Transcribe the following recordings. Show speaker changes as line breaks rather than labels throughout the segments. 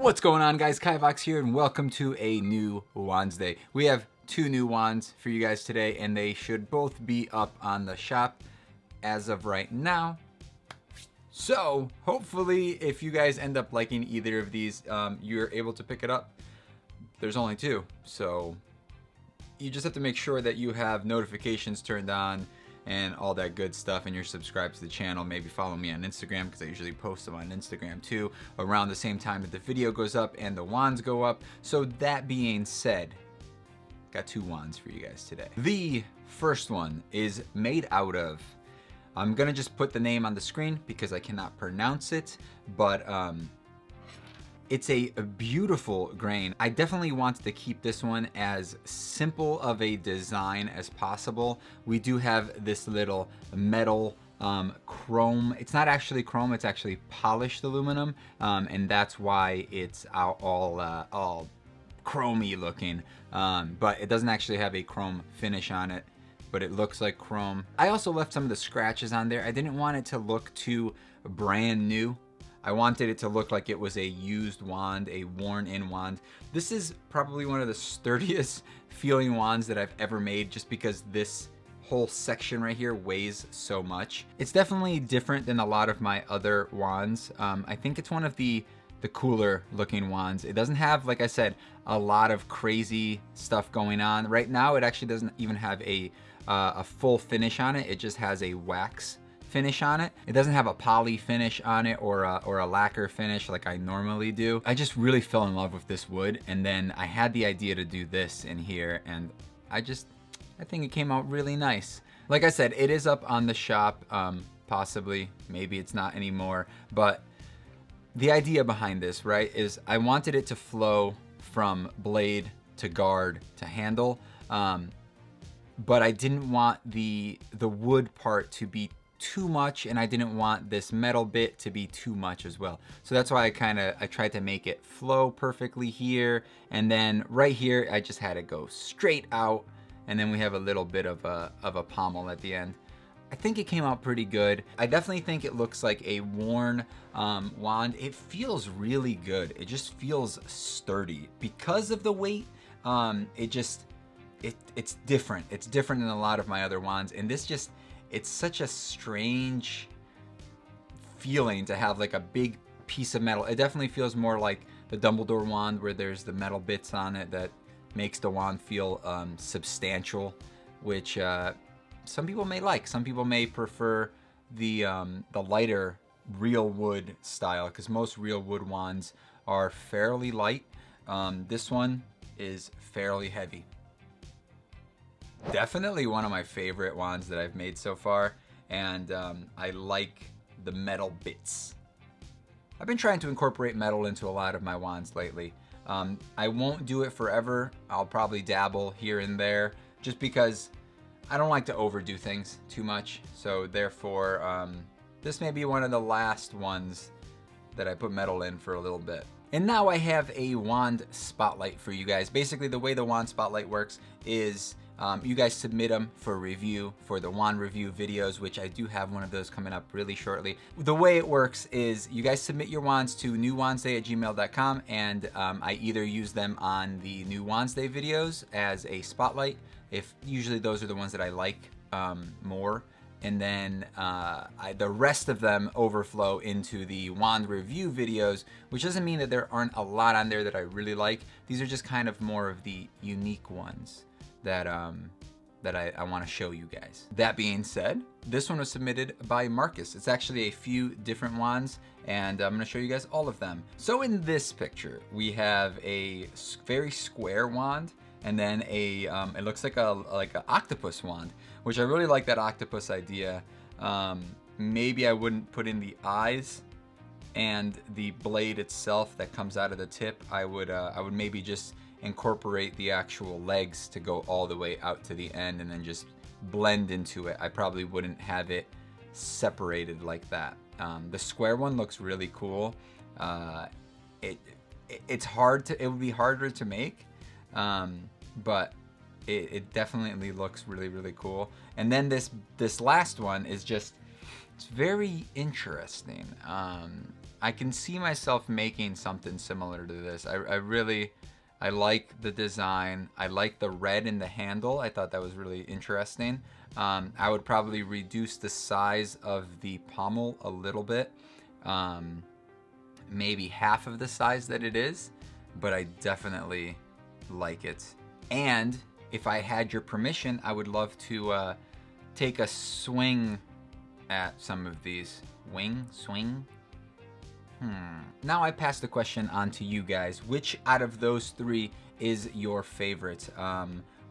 What's going on, guys? Kivox here, and welcome to a new Wandsday. We have two new wands for you guys today, and they should both be up on the shop as of right now. So hopefully, if you guys end up liking either of these, you're able to pick it up. There's only two, so you just have to make sure that you have notifications turned on and all that good stuff, and you're subscribed to the channel. Maybe follow me on Instagram, because I usually post them on Instagram too around the same time that the video goes up and the wands go up. So that being said, got two wands for you guys today. The first one is made out of, I'm gonna just put the name on the screen because I cannot pronounce it, but it's a beautiful grain. I definitely wanted to keep this one as simple of a design as possible. We do have this little metal chrome. It's not actually chrome, it's actually polished aluminum, and that's why it's all chromey looking. But it doesn't actually have a chrome finish on it, but it looks like chrome. I also left some of the scratches on there. I didn't want it to look too brand new. I wanted it to look like it was a used wand, a worn-in wand. This is probably one of the sturdiest feeling wands that I've ever made, just because this whole section right here weighs so much. It's definitely different than a lot of my other wands. I think it's one of the cooler looking wands. It doesn't have, like I said, a lot of crazy stuff going on. Right now, it actually doesn't even have a full finish on it. It just has a wax finish on it. It doesn't have a poly finish on it or a lacquer finish like I normally do. I just really fell in love with this wood, and then I had the idea to do this in here, and I think it came out really nice. Like I said, it is up on the shop, possibly, maybe it's not anymore, but the idea behind this, right, is I wanted it to flow from blade to guard to handle, but I didn't want the wood part to be too much, and I didn't want this metal bit to be too much as well. So that's why I tried to make it flow perfectly here, and then right here I just had it go straight out, and then we have a little bit of a pommel at the end. I think it came out pretty good. I definitely think it looks like a worn wand. It feels really good. It just feels sturdy because of the weight. It's different. It's different than a lot of my other wands, and this just, it's such a strange feeling to have like a big piece of metal. It definitely feels more like the Dumbledore wand, where there's the metal bits on it that makes the wand feel substantial, which some people may like. Some people may prefer the lighter real wood style, because most real wood wands are fairly light. This one is fairly heavy. Definitely one of my favorite wands that I've made so far, and I like the metal bits. I've been trying to incorporate metal into a lot of my wands lately. I won't do it forever. I'll probably dabble here and there, just because I don't like to overdo things too much. So therefore, this may be one of the last ones that I put metal in for a little bit. And now I have a wand spotlight for you guys. Basically, the way the wand spotlight works is you guys submit them for review for the wand review videos, which I do have one of those coming up really shortly. The way it works is you guys submit your wands to newwandsday@gmail.com, and I either use them on the new Wandsday videos as a spotlight. Usually those are the ones that I like more. And then the rest of them overflow into the wand review videos, which doesn't mean that there aren't a lot on there that I really like. These are just kind of more of the unique ones that I want to show you guys. That being said, this one was submitted by Marcus. It's actually a few different wands, and I'm going to show you guys all of them. So in this picture, we have a very square wand, and then it looks like an octopus wand, which I really like that octopus idea. Maybe I wouldn't put in the eyes and the blade itself that comes out of the tip. I would maybe just incorporate the actual legs to go all the way out to the end and then just blend into it. I probably wouldn't have it separated like that. The square one looks really cool. It would be harder to make, but it definitely looks really, really cool. And then this last one is just, it's very interesting. I can see myself making something similar to this. I like the design. I like the red in the handle. I thought that was really interesting. I would probably reduce the size of the pommel a little bit. Maybe half of the size that it is, but I definitely like it. And if I had your permission, I would love to take a swing at some of these. Swing? Now I pass the question on to you guys. Which out of those three is your favorite?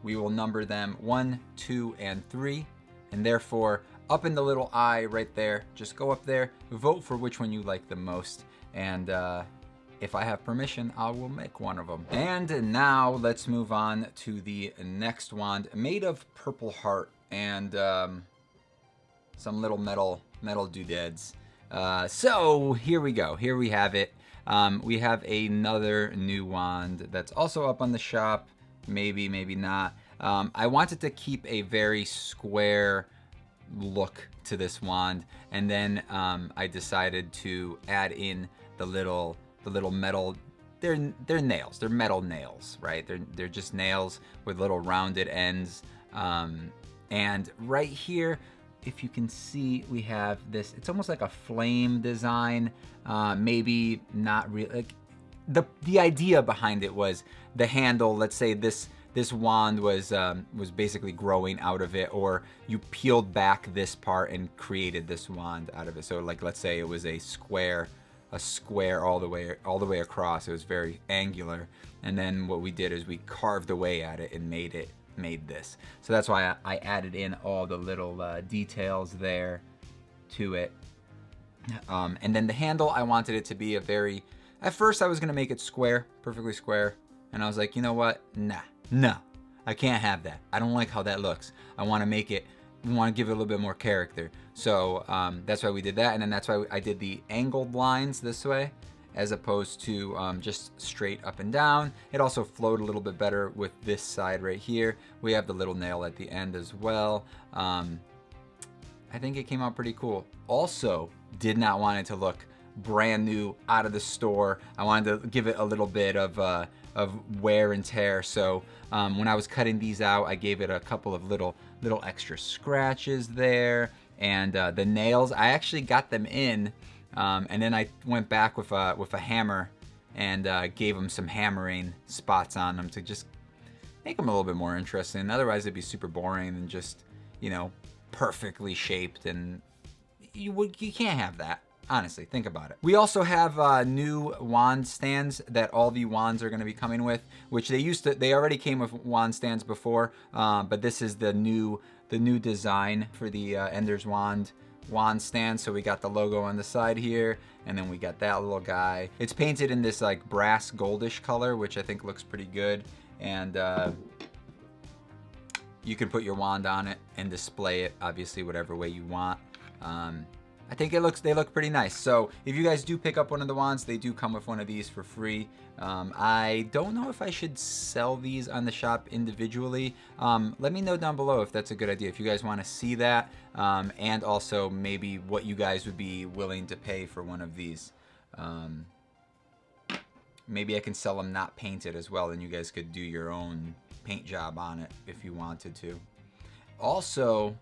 We will number them 1, 2, and 3. And therefore, up in the little eye right there, just go up there, vote for which one you like the most. And if I have permission, I will make one of them. And now let's move on to the next wand, made of purple heart and some little metal doodads. So here we go. Here we have it. We have another new wand that's also up on the shop. Maybe, maybe not. I wanted to keep a very square look to this wand, and then I decided to add in the little metal. They're nails. They're metal nails, right? They're just nails with little rounded ends. And right here, if you can see, we have this. It's almost like a flame design. Maybe not real. Like the idea behind it was the handle. Let's say this wand was basically growing out of it, or you peeled back this part and created this wand out of it. So like, let's say it was a square all the way across. It was very angular, and then what we did is we carved away at it and made this. So that's why I added in all the little details there to it. And then the handle, I wanted it to be at first I was gonna make it square, perfectly square, and I was like, you know what? No, I can't have that. I don't like how that looks. I want to give it a little bit more character. So that's why we did that, and then that's why I did the angled lines this way, as opposed to just straight up and down. It also flowed a little bit better with this side right here. We have the little nail at the end as well. I think it came out pretty cool. Also, did not want it to look brand new out of the store. I wanted to give it a little bit of wear and tear. So when I was cutting these out, I gave it a couple of little extra scratches there. And the nails, I actually got them in, and then I went back with a hammer and gave them some hammering spots on them to just make them a little bit more interesting. Otherwise, it'd be super boring and just, perfectly shaped, and you can't have that. Honestly, think about it. We also have new wand stands that all the wands are going to be coming with, which they already came with wand stands before, but this is the new design for the Ender's wand stand. So we got the logo on the side here, and then we got that little guy. It's painted in this like brass goldish color, which I think looks pretty good, and you can put your wand on it and display it obviously whatever way you want. I think they look pretty nice. So if you guys do pick up one of the wands, they do come with one of these for free. I don't know if I should sell these on the shop individually. Let me know down below if that's a good idea, if you guys want to see that, and also maybe what you guys would be willing to pay for one of these. Maybe I can sell them not painted as well, and you guys could do your own paint job on it if you wanted to. Also,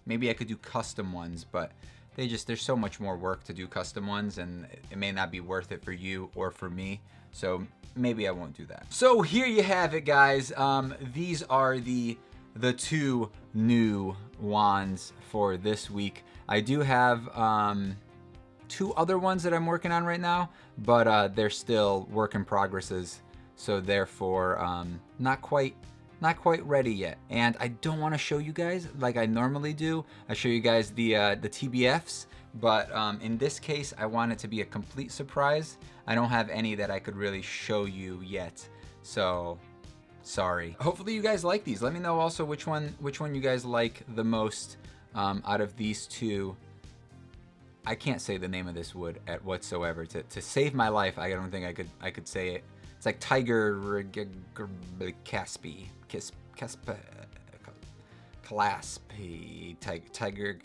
maybe I could do custom ones, but there's so much more work to do custom ones, and it may not be worth it for you or for me. So maybe I won't do that. So here you have it, guys. These are the two new wands for this week. I do have 2 other ones that I'm working on right now, but they're still work in progresses. So therefore, not quite ready yet. And I don't want to show you guys like I normally do. I show you guys the TBFs, but in this case, I want it to be a complete surprise. I don't have any that I could really show you yet, so sorry. Hopefully you guys like these. Let me know also which one you guys like the most out of these 2. I can't say the name of this wood whatsoever. To save my life, I don't think I could say it. It's like Tiger Caspi. clasp tiger.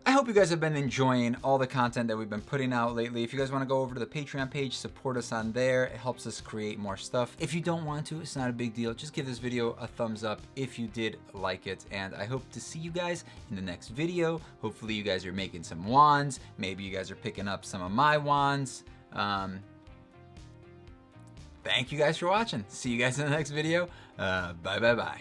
I hope you guys have been enjoying all the content that we've been putting out lately. If you guys want to go over to the Patreon page, support us on there. It helps us create more stuff. If you don't want to, it's not a big deal. Just give this video a thumbs up if you did like it. And I hope to see you guys in the next video. Hopefully you guys are making some wands. Maybe you guys are picking up some of my wands. Thank you guys for watching. See you guys in the next video. Bye.